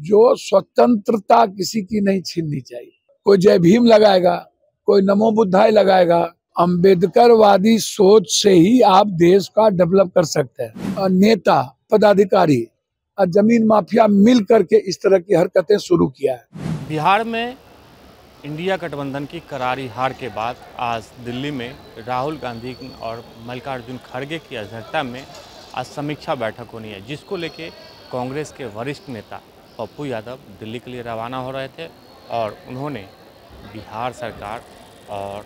जो स्वतंत्रता किसी की नहीं छीननी चाहिए। कोई जय भीम लगाएगा, कोई नमो बुद्धाय लगाएगा। अम्बेडकरवादी सोच से ही आप देश का डेवलप कर सकते हैं। और नेता, पदाधिकारी और जमीन माफिया मिल करके इस तरह की हरकतें शुरू किया है। बिहार में इंडिया गठबंधन की करारी हार के बाद आज दिल्ली में राहुल गांधी और मल्लिकार्जुन खड़गे की अध्यक्षता में आज समीक्षा बैठक होनी है, जिसको लेके कांग्रेस के वरिष्ठ नेता पप्पू यादव दिल्ली के लिए रवाना हो रहे थे और उन्होंने बिहार सरकार और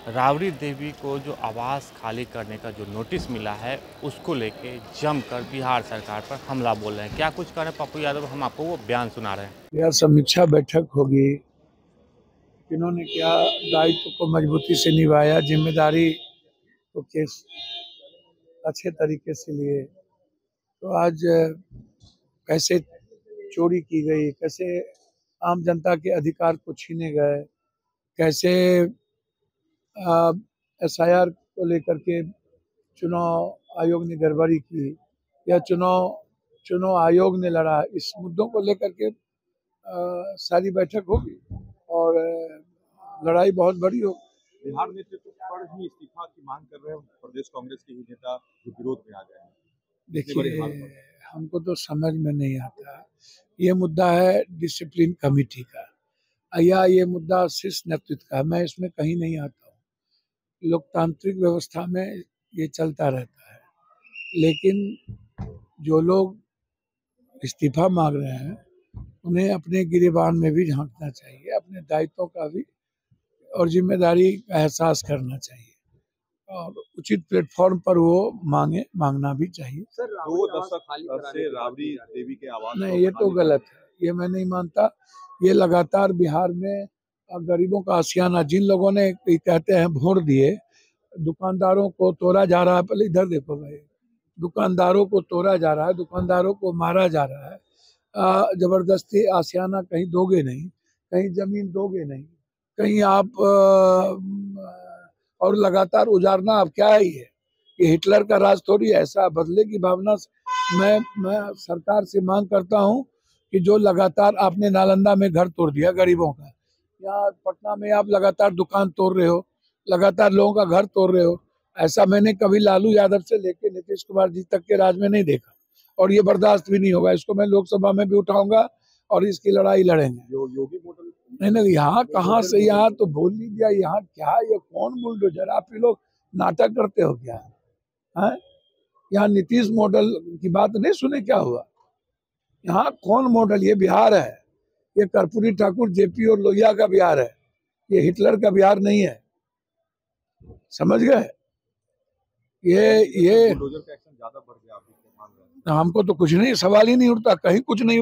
राबड़ी देवी को जो आवास खाली करने का जो नोटिस मिला है उसको लेके जमकर बिहार सरकार पर हमला बोल रहे हैं। क्या कुछ कह रहे हैं पप्पू यादव, हम आपको वो बयान सुना रहे हैं। यह समीक्षा बैठक होगी, इन्होंने क्या दायित्व को मजबूती से निभाया, जिम्मेदारी को किस अच्छे तरीके से लिए। तो आज कैसे चोरी की गई, कैसे आम जनता के अधिकार को छीने गए, कैसे एसआईआर को लेकर के चुनाव आयोग ने गड़बड़ी की या चुनाव आयोग ने लड़ा, इस मुद्दों को लेकर के सारी बैठक होगी और लड़ाई बहुत बड़ी होगी। बिहार नेतृत्व पर ही इस्तीफा की मांग कर रहे हैं प्रदेश कांग्रेस के ही नेता जो विरोध में आ गए हैं। देखिए, हमको तो समझ में नहीं आता। ये मुद्दा है डिसिप्लिन कमेटी का या ये मुद्दा शीर्ष नेतृत्व का, मैं इसमें कहीं नहीं आता हूँ। लोकतांत्रिक व्यवस्था में ये चलता रहता है, लेकिन जो लोग इस्तीफा मांग रहे हैं उन्हें अपने गिरेबान में भी झांकना चाहिए, अपने दायित्वों का भी और जिम्मेदारी का एहसास करना चाहिए और उचित प्लेटफॉर्म पर वो मांगना भी चाहिए। सर, 2 दशक से राबड़ी देवी के आवास नहीं, ये तो गलत है, ये मैं नहीं मानता। ये लगातार बिहार में गरीबों का आशियाना, जिन लोगों ने कहते हैं वोट दिए, दुकानदारों को तोड़ा जा रहा है। पहले इधर देखो भाई, दुकानदारों को तोड़ा जा रहा है, दुकानदारों को मारा जा रहा है। जबरदस्ती आशियाना कहीं दोगे नहीं, कहीं जमीन दोगे नहीं, कहीं आप और लगातार उजारना अब क्या है ये हिटलर का राज थोड़ी है। ऐसा बदले की भावना से मैं सरकार से मांग करता हूं कि जो लगातार आपने नालंदा में घर तोड़ दिया गरीबों का, यहाँ पटना में आप लगातार दुकान तोड़ रहे हो, लगातार लोगों का घर तोड़ रहे हो, ऐसा मैंने कभी लालू यादव से लेकर नीतीश कुमार जी तक के राज में नहीं देखा और ये बर्दाश्त भी नहीं होगा। इसको मैं लोकसभा में भी उठाऊंगा और इसकी लड़ाई लड़ेंगे। योगी मॉडल नहीं, यहाँ कहाँ से, यहाँ तो बोल ही दिया। यहाँ क्या, ये कौन बुलडोजर? आप ये लोग नाटक करते हो क्या है? यहाँ नीतीश मॉडल की बात नहीं सुने, क्या हुआ? यहाँ कौन मॉडल? ये बिहार है, ये कर्पूरी ठाकुर, जेपी और लोहिया का बिहार है, ये हिटलर का बिहार नहीं है। समझ गए? ये ज्यादा बढ़ गया, हमको तो कुछ नहीं, सवाल ही नहीं उठता, कहीं कुछ नहीं।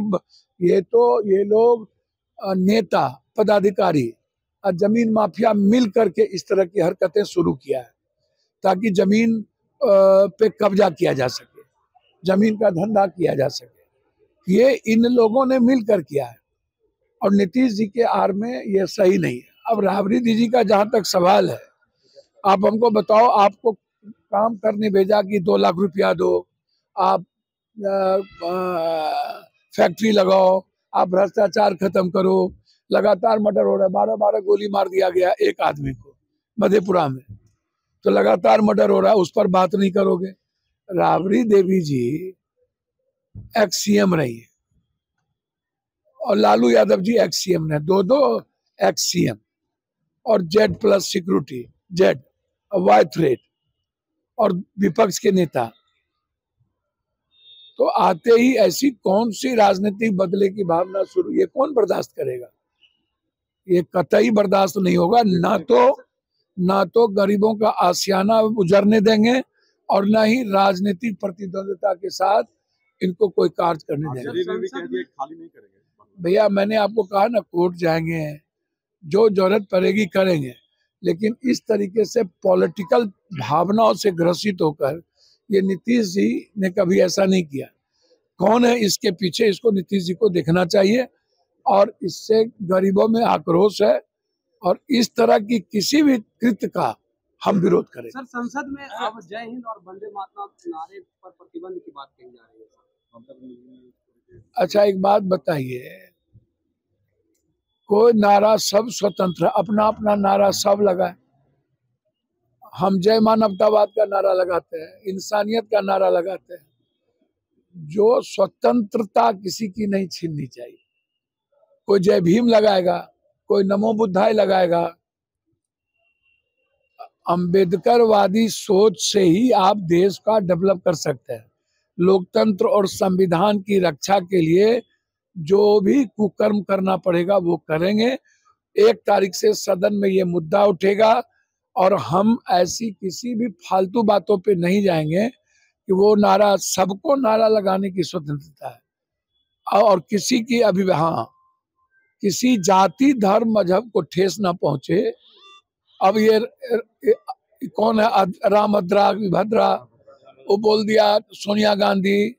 ये लोग नेता, पदाधिकारी और जमीन माफिया मिल करके इस तरह की हरकतें शुरू किया है ताकि जमीन पे कब्जा किया जा सके, जमीन का धंधा किया जा सके। ये इन लोगों ने मिलकर किया है और नीतीश जी के आड़ में ये सही नहीं है। अब राबड़ी जी का जहां तक सवाल है, आप हमको बताओ, आपको काम करने भेजा कि 2 लाख रुपया दो, आप फैक्ट्री लगाओ, आप भ्रष्टाचार खत्म करो। लगातार मर्डर हो रहा है, 12 गोली मार दिया गया एक आदमी को मधेपुरा में, तो लगातार मर्डर हो रहा है, उस पर बात नहीं करोगे। राबड़ी देवी जी एक्स सीएम रही है और लालू यादव जी एक्स सीएम ने, दो एक्स सीएम और Z plus security, Z Y threat और विपक्ष के नेता। तो आते ही ऐसी कौन सी राजनीतिक बदले की भावना शुरू, ये कौन बर्दाश्त करेगा? ये कतई बर्दाश्त नहीं होगा। ना तो गरीबों का आशियाना उजरने देंगे और ना ही राजनीतिक प्रतिद्वंदिता के साथ इनको कोई कार्य करने देंगे। भैया, मैंने आपको कहा ना, कोर्ट जाएंगे, जो जरूरत पड़ेगी करेंगे, लेकिन इस तरीके से पॉलिटिकल भावनाओं से ग्रसित होकर ये नीतीश जी ने कभी ऐसा नहीं किया। कौन है इसके पीछे, इसको नीतीश जी को देखना चाहिए और इससे गरीबों में आक्रोश है और इस तरह की किसी भी कृत्य का हम विरोध करें। सर, संसद में अब जय हिंद और वंदे मातरम नारे पर प्रतिबंध की बात कही जा रही है। अच्छा एक बात बताइए, कोई नारा सब स्वतंत्र, अपना अपना नारा सब लगाए। हम जय मानवतावाद का नारा लगाते हैं, इंसानियत का नारा लगाते हैं। जो स्वतंत्रता किसी की नहीं छीननी चाहिए। कोई जय भीम लगाएगा, कोई नमो बुद्धाय लगाएगा। अंबेडकरवादी सोच से ही आप देश का डेवलप कर सकते हैं। लोकतंत्र और संविधान की रक्षा के लिए जो भी कुकर्म करना पड़ेगा वो करेंगे। 1 तारीख से सदन में ये मुद्दा उठेगा और हम ऐसी किसी भी फालतू बातों पे नहीं जाएंगे कि वो नारा, सबको नारा लगाने की स्वतंत्रता है और किसी की हाँ, किसी जाति धर्म मजहब को ठेस ना पहुंचे। अब ये कौन है, रामभद्रा विभद्रा, वो बोल दिया सोनिया गांधी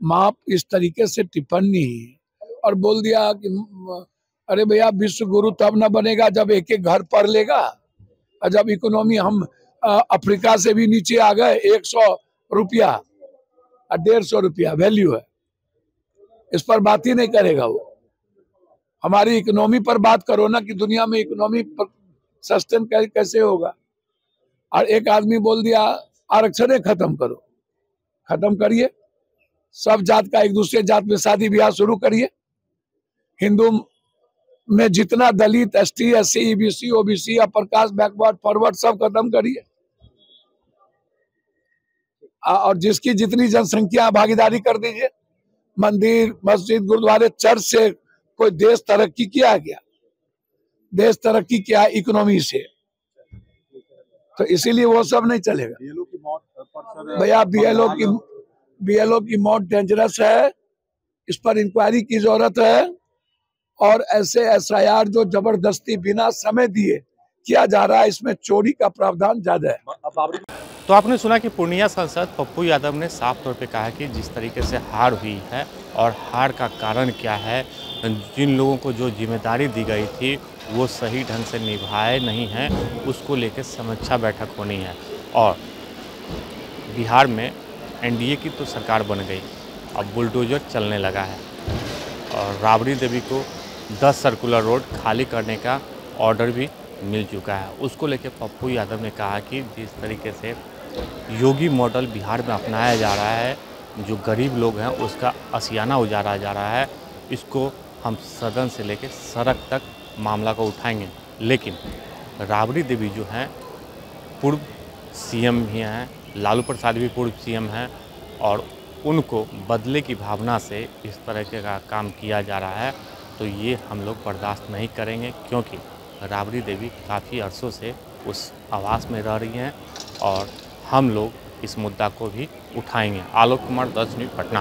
माप इस तरीके से टिप्पणी और बोल दिया कि अरे भैया विश्व गुरु तब ना बनेगा जब एक एक घर पढ़ लेगा। और जब इकोनॉमी हम अफ्रीका से भी नीचे आ गए, 100 रुपया और 150 रुपया वैल्यू है, इस पर बात ही नहीं करेगा वो। हमारी इकोनॉमी पर बात करो ना कि दुनिया में इकोनॉमी सस्टेन कैसे होगा। और एक आदमी बोल दिया आरक्षण खत्म करो, खत्म करिए, सब जात का एक दूसरे जात में शादी ब्याह शुरू करिए। हिंदू में जितना Dalit, ST, SC, EBC, OBC, upper caste, backward, forward सब खत्म करिए। और जिसकी जितनी जनसंख्या भागीदारी कर दीजिए। मंदिर, मस्जिद, गुरुद्वारे, चर्च से कोई देश तरक्की किया गया? देश तरक्की किया इकोनॉमी से। तो इसीलिए वो सब नहीं चलेगा। बीएलओ की मौत पर सर, भैया बीएलओ की मौत डेंजरस है, इस पर इंक्वायरी की जरूरत है। और ऐसे एसआईआर जो जबरदस्ती बिना समय दिए किया जा रहा है, इसमें चोरी का प्रावधान ज्यादा है। तो आपने सुना कि पूर्णिया सांसद पप्पू यादव ने साफ तौर पे कहा कि जिस तरीके से हार हुई है और हार का कारण क्या है, जिन लोगों को जो जिम्मेदारी दी गई थी वो सही ढंग से निभाए नहीं हैं, उसको लेकर समीक्षा बैठक होनी है। और बिहार में एनडीए की तो सरकार बन गई, अब बुलडोजर चलने लगा है और राबड़ी देवी को 10 सर्कुलर रोड खाली करने का ऑर्डर भी मिल चुका है। उसको लेकर पप्पू यादव ने कहा कि जिस तरीके से योगी मॉडल बिहार में अपनाया जा रहा है, जो गरीब लोग हैं उसका आशियाना उजाड़ा जा रहा है, इसको हम सदन से लेकर सड़क तक मामला को उठाएंगे। लेकिन राबड़ी देवी जो हैं पूर्व सीएम भी हैं, लालू प्रसाद भी पूर्व सीएम हैं और उनको बदले की भावना से इस तरह के का काम किया जा रहा है, तो ये हम लोग बर्दाश्त नहीं करेंगे। क्योंकि राबड़ी देवी काफ़ी अरसों से उस आवास में रह रही हैं और हम लोग इस मुद्दा को भी उठाएंगे। आलोक कुमार, 10 न्यूज़, पटना।